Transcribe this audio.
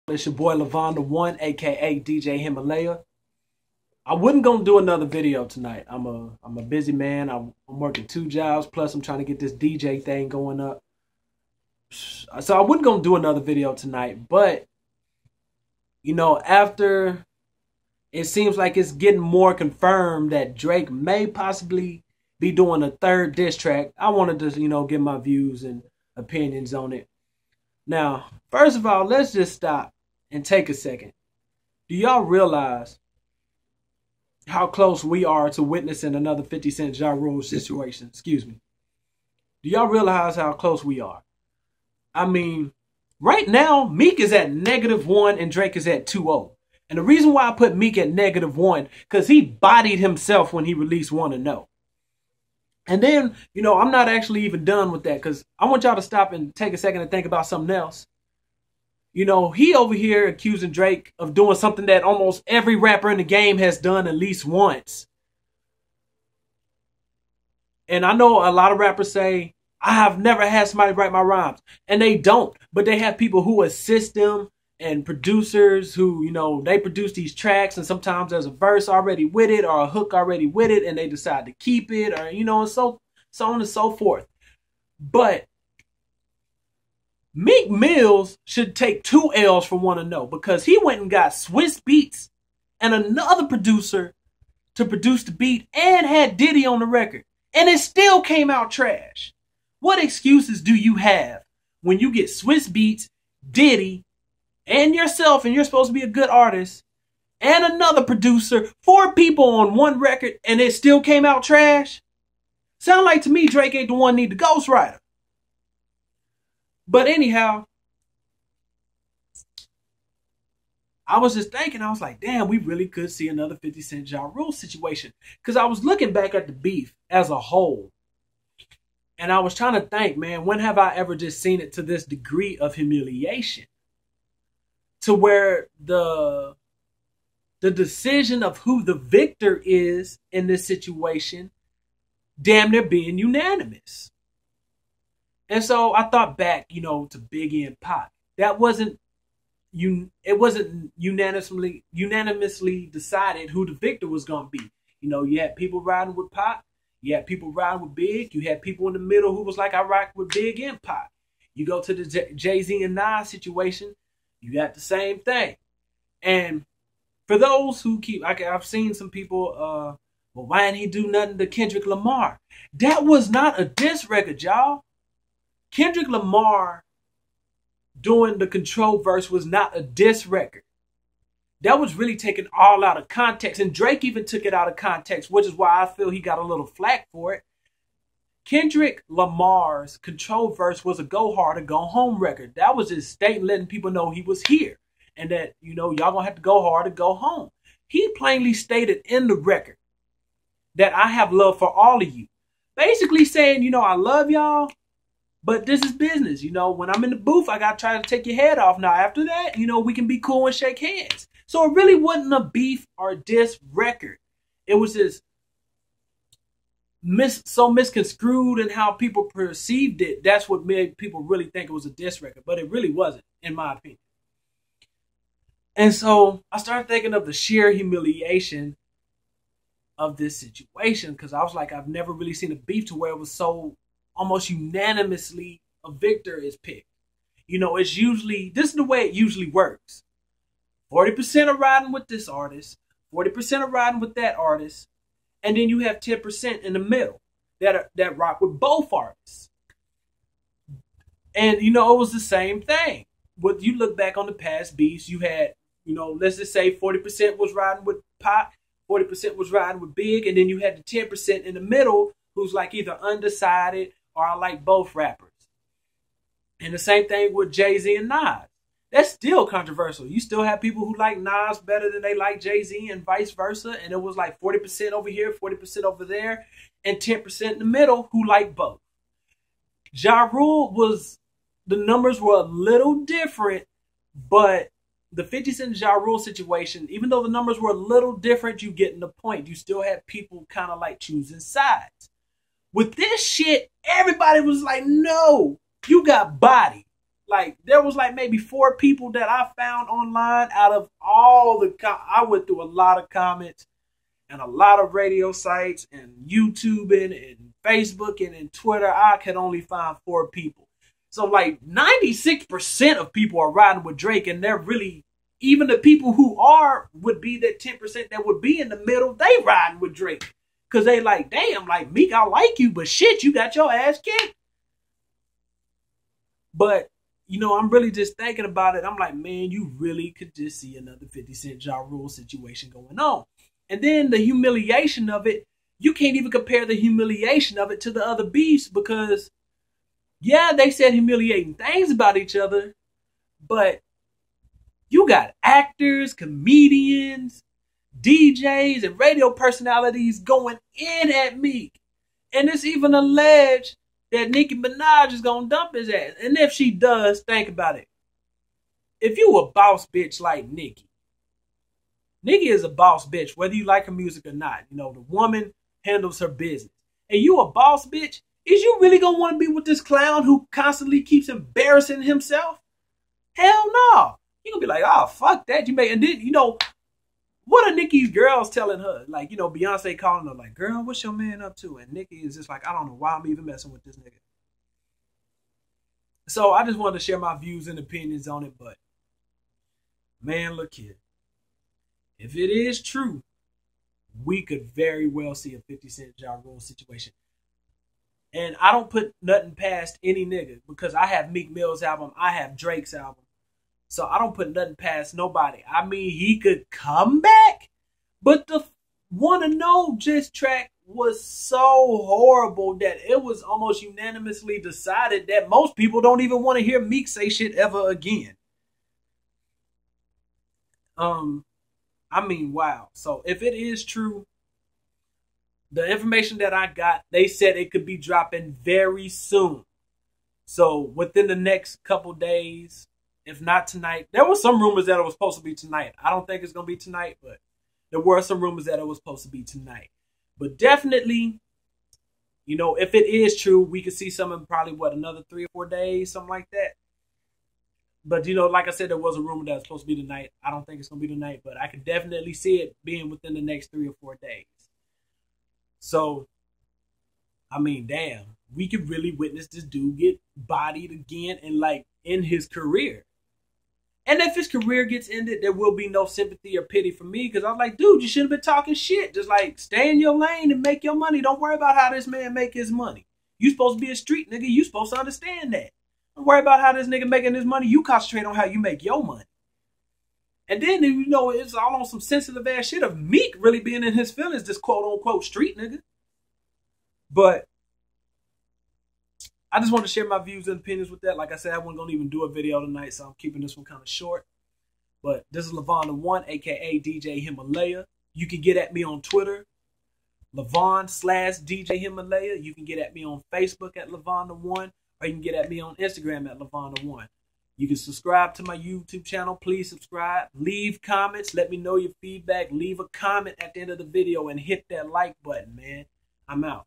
It's your boy LavonThaOne AkA Dj Himalaya. I wasn't gonna do another video tonight. I'm a busy man. I'm working 2 jobs, plus I'm trying to get this DJ thing going up. So I wasn't gonna do another video tonight, but you know, after it seems like it's getting more confirmed that Drake may possibly be doing a third diss track, I wanted to, give my views and opinions on it. Now, first of all, let's just stop and take a second. Do y'all realize how close we are to witnessing another 50 Cent Ja Rule situation? Excuse me. Do y'all realize how close we are? I mean, right now, Meek is at -1 and Drake is at 2-0. And the reason why I put Meek at -1, because he bodied himself when he released Wanna Know. And then, I'm not actually even done with that, because I want y'all to stop and take a second and think about something else. He over here accusing Drake of doing something that almost every rapper in the game has done at least once. And I know a lot of rappers say, I have never had somebody write my rhymes. And they don't. But they have people who assist them and producers who, they produce these tracks. And sometimes there's a verse already with it or a hook already with it. And they decide to keep it or, and so on and so forth. But Meek Mills should take 2 L's for Wanna Know, because he went and got Swiss Beats and another producer to produce the beat and had Diddy on the record. And it still came out trash. What excuses do you have when you get Swiss Beats, Diddy, and yourself, and you're supposed to be a good artist, and another producer, 4 people on one record, and it still came out trash? Sound like to me Drake ain't the one need the ghostwriter. But anyhow, I was just thinking, I was like, damn, we really could see another 50 Cent Ja Rule situation. Because I was looking back at the beef as a whole. And I was trying to think, man, when have I ever just seen it to this degree of humiliation? To where the decision of who the victor is in this situation damn near being unanimous. And so I thought back, to Biggie and Pac. It wasn't unanimously decided who the victor was going to be. You had people riding with Pac. You had people riding with Big. You had people in the middle who was like, I rock with Big and Pac. You go to the Jay-Z and Nas situation, you got the same thing. And for those who I've seen some people, well, why didn't he do nothing to Kendrick Lamar? That was not a diss record, y'all. Kendrick Lamar doing the Control verse was not a diss record. That was really taken all out of context. And Drake even took it out of context, which is why I feel he got a little flack for it. Kendrick Lamar's Control verse was a go hard or go home record. That was his statement, letting people know he was here. And that, y'all gonna have to go hard or go home. He plainly stated in the record that I have love for all of you. Basically saying, I love y'all, but this is business. When I'm in the booth, I got to try to take your head off. Now, after that, we can be cool and shake hands. So it really wasn't a beef or diss record. It was just so misconstrued in how people perceived it. That's what made people really think it was a diss record. But it really wasn't, in my opinion. And so I started thinking of the sheer humiliation of this situation, because I was like, I've never really seen a beef to where it was so almost unanimously a victor is picked. It's usually, this is the way it usually works. 40% are riding with this artist, 40% are riding with that artist, and then you have 10% in the middle that rock with both artists. And it was the same thing. When you look back on the past beefs, you had, let's just say 40% was riding with Pac, 40% was riding with Big, and then you had the 10% in the middle who's like either undecided or I like both rappers. And the same thing with Jay-Z and Nas. That's still controversial. You still have people who like Nas better than they like Jay-Z and vice versa. And it was like 40% over here, 40% over there, and 10% in the middle who like both. Ja Rule the numbers were a little different, but the 50 Cent Ja Rule situation, even though the numbers were a little different, you getting the point. You still had people kind of like choosing sides. With this shit, everybody was like, no, you got bodied. Like, there was like maybe 4 people that I found online out of all the, I went through a lot of comments and a lot of radio sites and YouTubing and Facebooking and Twitter. I could only find 4 people. So like 96% of people are riding with Drake, and they're really, even the people who are, would be that 10% that would be in the middle, they riding with Drake. Cause they like, damn, like, Meek, I like you, but shit, you got your ass kicked. But, you know, I'm really just thinking about it. I'm like, man, you really could just see another 50 Cent Ja Rule situation going on. And then the humiliation of it, you can't even compare the humiliation of it to the other beefs, because, yeah, they said humiliating things about each other, but you got actors, comedians, DJs, and radio personalities going in at Meek. And it's even alleged that Nicki Minaj is going to dump his ass. And if she does, think about it. If you a boss bitch like Nicki is a boss bitch, whether you like her music or not. You know, the woman handles her business. And you a boss bitch, is you really going to want to be with this clown who constantly keeps embarrassing himself? Hell no. You're going to be like, oh, fuck that. And then, you know, what are Nicki's girls telling her? Like, you know, Beyonce calling her like, girl, what's your man up to? And Nicki is just like, I don't know why I'm even messing with this nigga. So I just wanted to share my views and opinions on it. But, man, look here. If it is true, we could very well see a 50 Cent Ja Rule situation. And I don't put nothing past any nigga, because I have Meek Mill's album. I have Drake's album. So I don't put nothing past nobody. I mean, he could come back, but the Wanna Know diss track was so horrible that it was almost unanimously decided that most people don't even want to hear Meek say shit ever again. I mean, wow. So if it is true, the information that I got, they said it could be dropping very soon. So within the next couple days, if not tonight. There were some rumors that it was supposed to be tonight. I don't think it's going to be tonight, but there were some rumors that it was supposed to be tonight. But definitely, you know, if it is true, we could see some in probably, what, another 3 or 4 days, something like that. But, you know, like I said, there was a rumor that it's supposed to be tonight. I don't think it's going to be tonight, but I could definitely see it being within the next 3 or 4 days. So, I mean, damn, we could really witness this dude get bodied again and, like, in his career. And if his career gets ended, there will be no sympathy or pity for me, because I'm like, dude, you shouldn't have been talking shit. Just like, stay in your lane and make your money. Don't worry about how this man make his money. You supposed to be a street nigga. You supposed to understand that. Don't worry about how this nigga making his money. You concentrate on how you make your money. And then, you know, it's all on some sensitive ass shit of Meek really being in his feelings, this quote unquote street nigga. But I just want to share my views and opinions with that. Like I said, I wasn't going to even do a video tonight, so I'm keeping this one kind of short. But this is LavonThaOne AkA Dj Himalaya. You can get at me on Twitter, Lavon/DJ Himalaya. You can get at me on Facebook at LavonThaOne, or you can get at me on Instagram at LavonThaOne. You can subscribe to my YouTube channel. Please subscribe. Leave comments. Let me know your feedback. Leave a comment at the end of the video and hit that like button, man. I'm out.